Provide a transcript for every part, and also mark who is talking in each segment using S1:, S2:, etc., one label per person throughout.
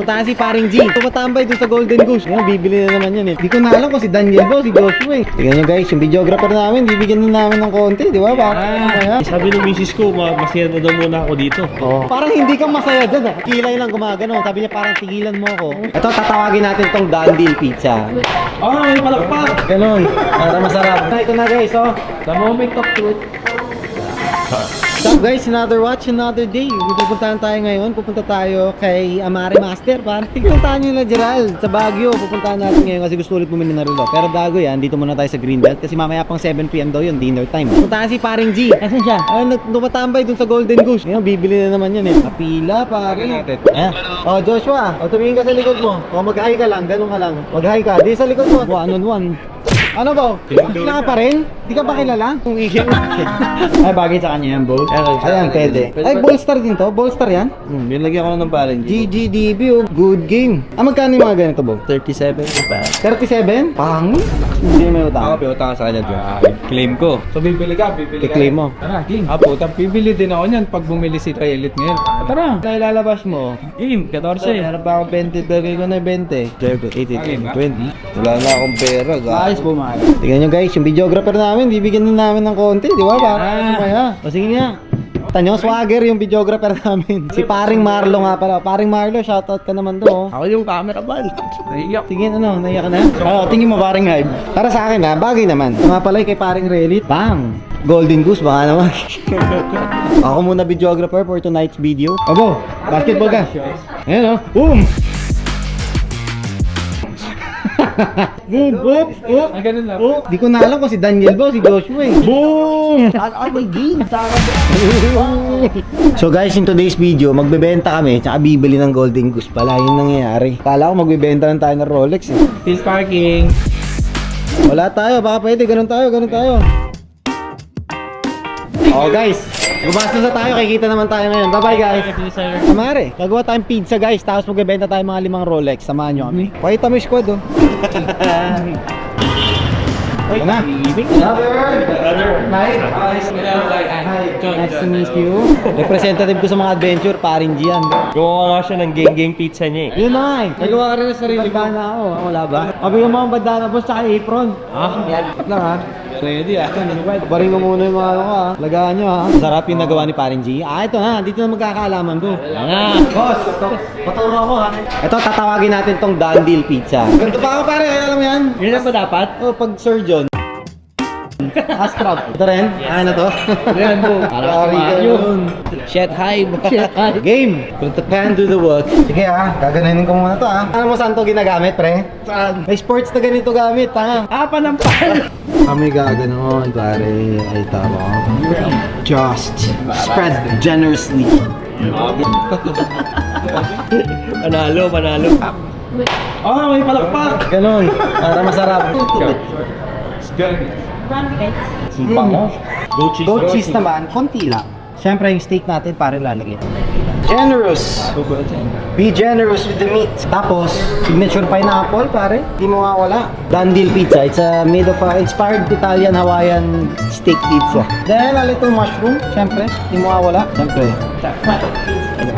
S1: Punta si paring G. Tumatambay doon sa Golden Goose. Yan, bibili na naman yan eh. Di ko na alam kung si Daniel ba o si Joshua eh. Tingnan nyo guys, yung videographer namin, bibigyan na namin ng konti, di ba?
S2: Sabi ng misis ko, masaya na daw muna ako dito.
S1: Oh. Parang hindi ka masaya dyan ah. Kilay lang gumagano. Sabi niya parang tigilan mo ako. Ito, tatawagin natin tong Dandil Pizza.
S2: Oh, may palakpak!
S1: Ganon. Para masarap. Ito na guys, oh.
S2: The moment of truth.
S1: What's up guys? Another watch, another day. Pupuntahan tayo ngayon. Pupunta tayo kay Amare Master. Para pupuntahan nyo na Gerald sa Baguio. Pupuntahan natin ngayon kasi gusto ulit bumili ng relo. Pero bago yan, dito muna tayo sa Greenbelt. Kasi mamaya pang 7 PM daw yun, dinner time. Pupuntahan si paring G. Asan siya? Tumatambay dun sa Golden Goose. Ngayon, bibili na naman yan eh. Kapila, pare. Oh, Joshua. O, tumingin ka sa likod mo. O, mag-hi ka lang. Ganun ka lang. Mag-hi ka. Di sa likod mo. One on one. Ano ba? Kailangan pa rin? Di ka ba kilala? Kung ihiw. Ay, bagay sa kanya yan, Bolt. Ayan, pwede. Ay, Bolstar din to? Bolstar yan?
S2: Binlagyan ko ng balance.
S1: GGDB, oh. Good game. Ah, magkano yung mga ganito, Bolt?
S2: 37 pa.
S1: 37? Pangit. Hindi may utang.
S2: Ako, utang sa kanya dyan. Claim ko. So, bibili ka.
S1: I-claim mo.
S2: Tara, game. Apo, bibili din ako niyan pag bumili si Trailit ngayon.
S1: Tara, nailalabas mo.
S2: Game, 14.
S1: Meron pa akong 20, bagay ko na 20. 18, 20.
S2: Wala na akong pera,
S1: Ayos po, Maya. Tingnan nyo guys, yung videographer namin, bibigyan na namin ng konti, di ba? Para maya. O sige nga. Tanyo, swagger yung videographer namin. Si paring Marlo nga pala. Paring Marlo, shoutout ka naman do.
S2: Ako yung camera man. Naiyak.
S1: Tingin ano, naiyak ka na? Tingin mo paring Hybe. Para sa akin ha, bagay naman. Nga pala kay paring Relit. Bang! Golden Goose, baka naman. Ako muna videographer for tonight's video. Abo, basketball ka. Ayan o. Boom! Boom! Boom! Oh!
S2: Ah, ganun lang.
S1: Oh! Di ko na alam kung si Daniel ba o si Joshua eh. Boom!
S2: May game.
S1: So guys, in today's video, magbebenta kami tsaka bibili ng Golden Goose pala. Yun nangyayari. Kala ko magbebenta lang tayo ng Rolex eh.
S2: Peace parking.
S1: Wala tayo, baka pwede. Ganun tayo. Oh guys, gumastos na tayo. Kikita naman tayo ngayon. Bye bye guys. Amare, gagawa tayong pizza guys. Tapos magbebenta tayo mga 5 Rolex. Samahan nyo kami. Pakita mo yung squad oh. Ito na. Nice. Nice to meet you. Representative ko sa mga adventure, paring Gian.
S2: Gumawa nga siya ng gang pizza niya eh.
S1: Yun na nga eh. Nagawa ka rin sa sarili. Bandana ako. Wala ba? Sabi yung mga bandana boss tsaka apron. Yan. Lang ha.
S2: Ready ah.
S1: Baring mo muna yung mga ano ko ha. Lagaan nyo ha. Sarap yung nagawa ni paring G. Ito na. Dito na magkakaalaman ko. Boss, paturo ako ha. Ito, tatawagin natin tong Dandil Pizza. Ganito pa ako pare. Alam mo yan?
S2: Yun lang ba dapat?
S1: Oh, pag surgeon. Askrab. Ito rin? Ano to?
S2: Yan po.
S1: Pari ka yun.
S2: Shit hype.
S1: Game! Put the pen to the work. Sige ha, gaganunin ko muna to ha. Ano mo saan to ginagamit pre?
S2: Saan?
S1: May sports na ganito gamit ha.
S2: Panampal.
S1: Kami gaganon pare. Ay tama. Just spread generously.
S2: Panalo. Oh, may palakpak.
S1: Ganon. Para masarap.
S2: Sumpang mo.
S1: Goat cheese naman, konti lang. Siyempre yung steak natin pare lalagyan. Generous! Be generous with the meat. Tapos, signature pineapple pare. Hindi mo nga wala. Dandil Pizza. It's made of inspired Italian Hawaiian steak pizza. Then a little mushroom. Siyempre, hindi mo nga wala. Siyempre.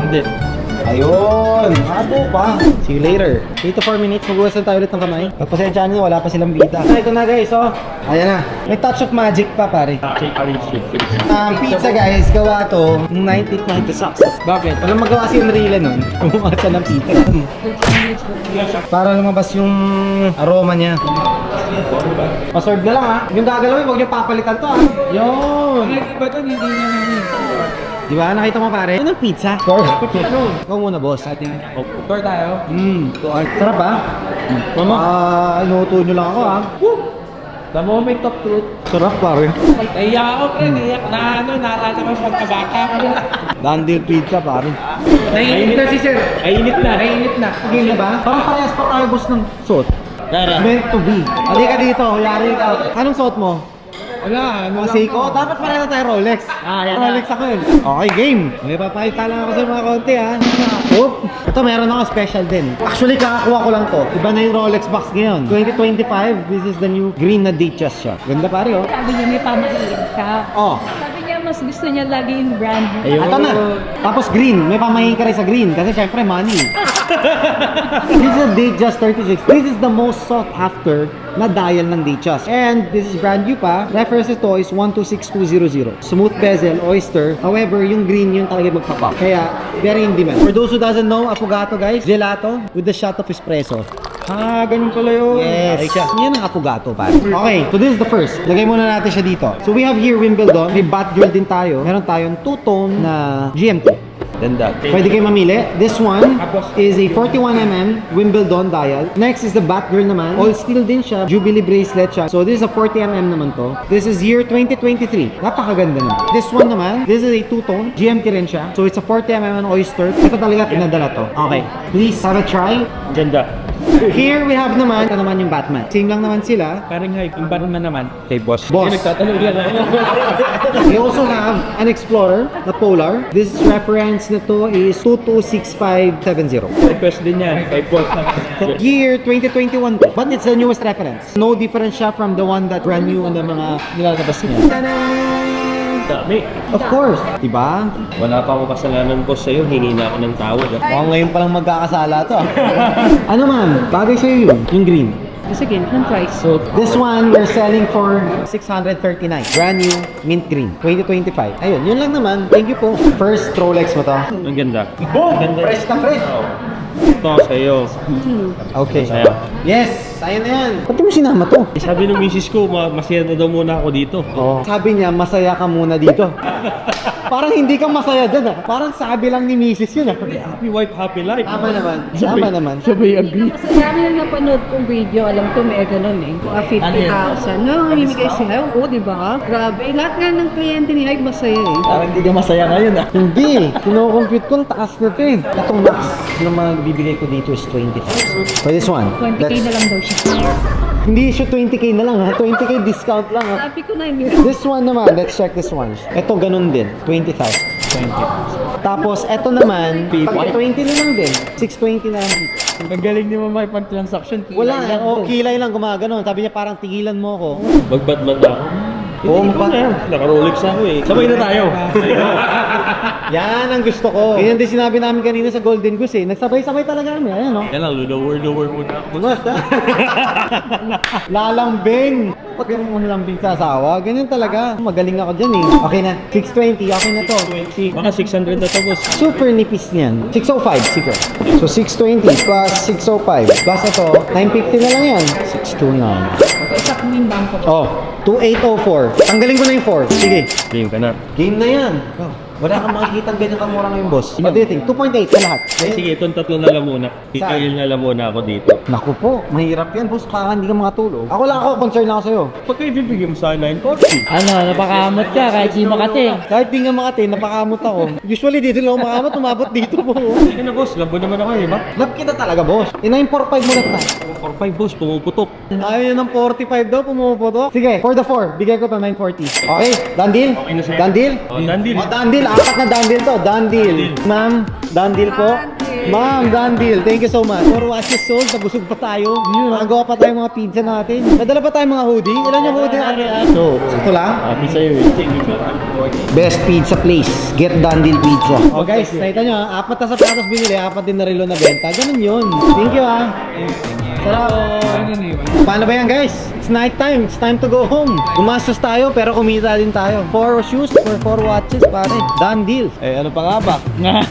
S2: Hindi.
S1: Ayun! Habo pa! See you later. 3 to 4 minutes, maghuwasan tayo ulit ng kamay. Pagpasensyaan nyo, wala pa silang bita. Ito na guys, oh! Ayan na. May touch of magic pa pare. Pizza guys, gawa to 1996.
S2: Bakit?
S1: Walang magawa si Enrile nun. Gumawa siya ng pizza. Para lumabas yung aroma niya. Pa-serve na lang ha. Yung gagalawin, huwag nyo papalitan to ha. Yun!
S2: Iba to, hindi na namin.
S1: Di ba? Nakita mo pare? Ano pizza? Ikaw muna boss.
S2: Tour tayo.
S1: Sarap ha? Mama? Inuto nyo lang ako ha.
S2: The moment of truth.
S1: Sarap pare.
S2: Naiyak ako pre, naiyak na naalala ko sa pagkabata ko.
S1: Dandil pizza pare.
S2: Naiinit na si sir. Naiinit na.
S1: Game na ba? Parang parehas pa tayo boss ng suot. Meant to be. Halika dito, yari ka. Anong suot mo?
S2: Wala, ano lang
S1: Seiko, dapat pareho tayo Rolex.
S2: Yan
S1: Rolex ako yun. Okay, game. May papayta lang ako sa mga konti ha. Oop. Ito meron ako special din. Actually, kakakuha ko lang to. Iba na yung Rolex box ngayon. 2025, this is the new green na Datejust siya. Ganda pare oh.
S3: Sabi niya may pamahiin ka.
S1: Oh.
S3: Sabi niya mas gusto niya lagi yung brand.
S1: Ito na. Tapos green. May pamahiin ka rin sa green. Kasi syempre money. This is a Datejust 36. This is the most sought after na dial ng Datejust. And this is brand new pa. Reference ito is 126200. Smooth bezel, oyster. However, yung green yung talaga magpapop. Kaya, very in demand. For those who doesn't know, affogato guys, gelato with the shot of espresso.
S2: Ah, ganun pala yun.
S1: Yes. Yan ang affogato pa. Okay, so this is the first. Lagay muna natin siya dito. So we have here Wimbledon. May Batgirl din tayo. Meron tayong two-tone na GMT.
S2: Ganda.
S1: Pwede kayo mamili. This one is a 41mm Wimbledon dial. Next is the Batgirl naman. All steel din siya. Jubilee bracelet siya. So this is a 40mm naman to. This is year 2023. Napakaganda naman. This one naman, this is a two-tone. GMT rin siya. So it's a 40mm oyster. Ito talaga pinadala to. Okay. Please have a try.
S2: Ganda.
S1: Here we have naman, ito naman yung Batman. Same lang naman sila.
S2: Parang hype. Yung Batman naman kay boss.
S1: Boss.
S2: Yung nagtatanong yan.
S1: We also have an Explorer, the Polar. This reference na to is 226570.
S2: Request din yan kay boss.
S1: Year 2021 to. But it's the newest reference. No difference siya from the one that brand new on the mga nilalabas niya.
S2: Dami.
S1: Of course. Diba?
S2: Wala pa ako kasalanan boss sa'yo. Hingi na ako ng tawad.
S1: Mukhang ngayon palang magkakasala to. Ano ma'am? Bagay sa'yo yun. Yung green.
S3: Sige, anong price?
S2: So,
S1: This one, we're selling for 639. Brand new, mint green. 2025. Ayun, yun lang naman. Thank you po. First Rolex mo to.
S2: ang ganda.
S1: Boom!
S2: Ganda.
S1: Fresh na fresh.
S2: Ito sa'yo.
S1: Okay.
S2: Sa'yo.
S1: Yes! Sa'yo na yan. Ba't di mo sinama to?
S2: Sabi ng misis ko, masaya na daw muna ako dito.
S1: Oh. Sabi niya, masaya ka muna dito. Parang hindi ka masaya dyan ah. Parang sabi lang ni Mrs. yun ah.
S2: Happy wife, happy life.
S1: Tama naman. Tama naman.
S2: Sabay agree.
S3: Sa dami na napanood kong video, alam ko may ganun eh. Mga 50,000. No, mamimigay si Hype. Oo, di ba? Grabe. Lahat nga ng kliyente ni Hype masaya eh.
S2: Parang hindi ka masaya ngayon ah.
S1: Hindi. Kino-compute ko, ang taas na ito eh. Itong max na mga bibigay ko dito is 20,000. For this one.
S3: 20k na lang daw siya.
S1: Hindi siya 20k na lang ha. 20k discount lang ha.
S3: Sabi ko na yun.
S1: This one naman, let's check this one. Ito ganun din, 20,000. 20. Tapos ito naman, pag 20 na lang din. 620 na lang.
S2: Ang galing ni mama ipang transaction.
S1: Wala, kilay lang gumagano. Sabi niya parang tigilan mo ako.
S2: Mag-batman na ako.
S1: Bomba.
S2: Naka-Rolex ako eh. Sabay na tayo.
S1: Yan ang gusto ko. Ganyan din sinabi namin kanina sa Golden Goose eh. Nagsabay-sabay talaga kami. Ayan no.
S2: Yan lang, lower muna ako.
S1: Lalambing. Pag yung lambing sa asawa, ganyan talaga. Magaling ako dyan eh. Okay na. 620, okay na to.
S2: 20. Baka 600 na to boss.
S1: Super nipis niyan. 605, sige. So 620 plus 605. Plus ito, 950 na lang yan. 629.
S3: Isa kong yung bangko.
S1: Oh, 2804. Tanggalin ko na yung 4. Sige.
S2: Game ka na.
S1: Game na yan. Wala kang makikita ganyan kamura ngayon, boss. What do you think? 2.8 sa lahat.
S2: Sige, itong tatlo na lang muna. Detail na lang muna ako dito.
S1: Naku po, mahirap yan, boss. Baka hindi ka makatulog. Ako lang ako, concern ako sa'yo.
S2: Pagka ibibigay mo sa 940.
S4: Ano, napakamot ka kahit di makati.
S1: Kahit di nga makati, napakamot ako. Usually dito lang ako makamot, umabot dito po.
S2: Sige na boss, labo naman ako eh, ba?
S1: Love kita talaga, boss. 945 mo na tayo.
S2: 45 boss, pumuputok.
S1: Ayaw yun ng 45 daw, pumuputok. Sige, for the 4, bigay ko to 940. Okay, done deal?
S2: Okay na sir.
S1: Done deal?
S2: Oh, done deal.
S1: Oh, done deal. Apat na done deal to. Done deal. Ma'am, done deal po. Ma'am, done deal. Thank you so much. For watches sold, nabusog pa tayo. Nagawa pa tayo mga pizza natin. Nadala pa tayo mga hoodie. Ilan yung hoodie natin? So, ito lang.
S2: Happy sa'yo eh.
S1: Best pizza place. Get done deal pizza. Oh guys, nakita nyo ha. Apat na sapatos binili, apat din na relo na benta. Ganun yun. Thank you ha. Sarap. Paano ba yan guys? It's night time. It's time to go home. Gumastos tayo pero kumita din tayo. 4 shoes for 4 watches pare. Done deal. Eh ano pa nga ba?
S4: Nga.